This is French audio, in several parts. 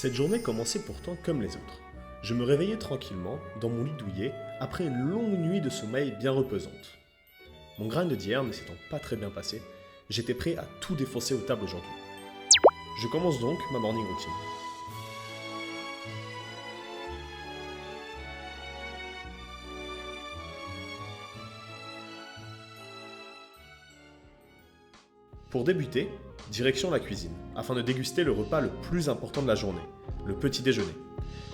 Cette journée commençait pourtant comme les autres. Je me réveillais tranquillement, dans mon lit douillet, après une longue nuit de sommeil bien reposante. Mon grind d'hier ne s'étant pas très bien passé, j'étais prêt à tout défoncer aux tables aujourd'hui. Je commence donc ma morning routine. Pour débuter, direction la cuisine, afin de déguster le repas le plus important de la journée, le petit déjeuner.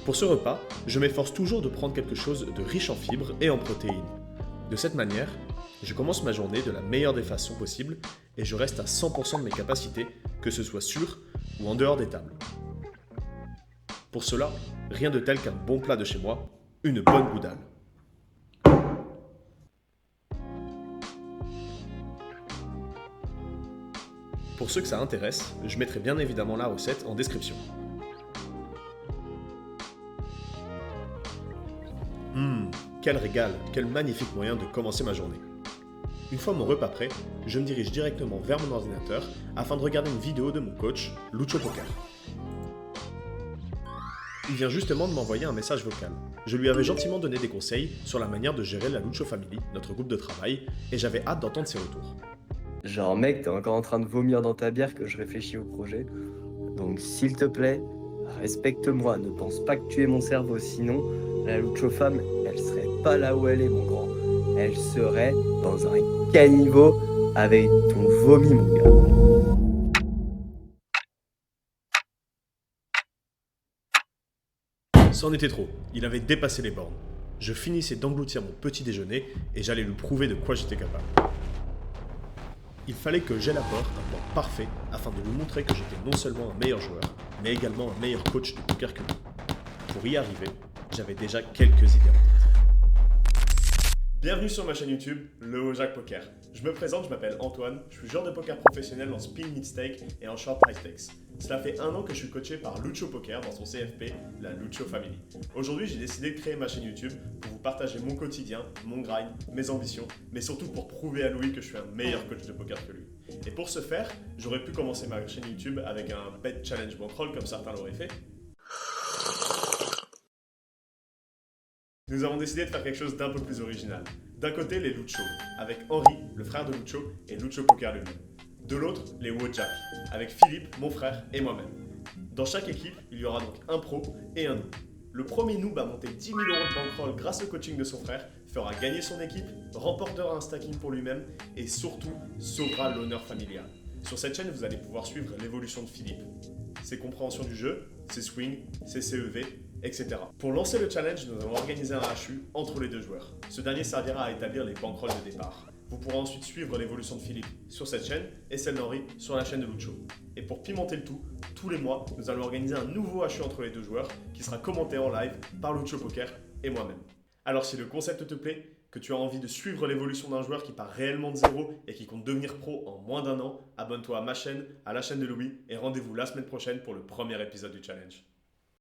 Pour ce repas, je m'efforce toujours de prendre quelque chose de riche en fibres et en protéines. De cette manière, je commence ma journée de la meilleure des façons possibles et je reste à 100% de mes capacités, que ce soit sur ou en dehors des tables. Pour cela, rien de tel qu'un bon plat de chez moi, une bonne boudale. Pour ceux que ça intéresse, je mettrai bien évidemment la recette en description. Quel régal, quel magnifique moyen de commencer ma journée. Une fois mon repas prêt, je me dirige directement vers mon ordinateur afin de regarder une vidéo de mon coach, Lucho Poker. Il vient justement de m'envoyer un message vocal. Je lui avais gentiment donné des conseils sur la manière de gérer la Lucho Family, notre groupe de travail, et j'avais hâte d'entendre ses retours. Genre mec, t'es encore en train de vomir dans ta bière que je réfléchis au projet. Donc s'il te plaît, respecte-moi, ne pense pas que tu es mon cerveau, sinon la Lucho femme, elle serait pas là où elle est mon grand. Elle serait dans un caniveau avec ton vomi mon gars. C'en était trop, il avait dépassé les bornes. Je finissais d'engloutir mon petit déjeuner et j'allais lui prouver de quoi j'étais capable. Il fallait que j'élabore un plan parfait afin de lui montrer que j'étais non seulement un meilleur joueur, mais également un meilleur coach de poker que lui. Pour y arriver, j'avais déjà quelques idées en tête. Bienvenue sur ma chaîne YouTube, le Wojak Poker. Je me présente, je m'appelle Antoine, je suis joueur de poker professionnel en spin mid stake et en short high stakes. Cela fait 1 an que je suis coaché par Lucho Poker dans son CFP, la Lucho Family. Aujourd'hui, j'ai décidé de créer ma chaîne YouTube pour vous partager mon quotidien, mon grind, mes ambitions, mais surtout pour prouver à Louis que je suis un meilleur coach de poker que lui. Et pour ce faire, j'aurais pu commencer ma chaîne YouTube avec un bet challenge bankroll comme certains l'auraient fait. Nous avons décidé de faire quelque chose d'un peu plus original. D'un côté, les Lucho, avec Henri, le frère de Lucho, et Lucho Poker lui-même. De l'autre, les Wojak, avec Philippe, mon frère, et moi-même. Dans chaque équipe, il y aura donc un pro et un noob. Le premier noob a monté 10 000 € de bankroll grâce au coaching de son frère, fera gagner son équipe, remportera un stacking pour lui-même et surtout sauvera l'honneur familial. Sur cette chaîne, vous allez pouvoir suivre l'évolution de Philippe, ses compréhensions du jeu, ses swings, ses CEV, etc. Pour lancer le challenge, nous allons organiser un HU entre les deux joueurs. Ce dernier servira à établir les bankrolls de départ. Vous pourrez ensuite suivre l'évolution de Philippe sur cette chaîne et celle d'Henri sur la chaîne de Lucho. Et pour pimenter le tout, tous les mois, nous allons organiser un nouveau HU entre les deux joueurs qui sera commenté en live par Lucho Poker et moi-même. Alors si le concept te plaît, que tu as envie de suivre l'évolution d'un joueur qui part réellement de zéro et qui compte devenir pro en moins d'1 an, abonne-toi à ma chaîne, à la chaîne de Louis et rendez-vous la semaine prochaine pour le premier épisode du challenge.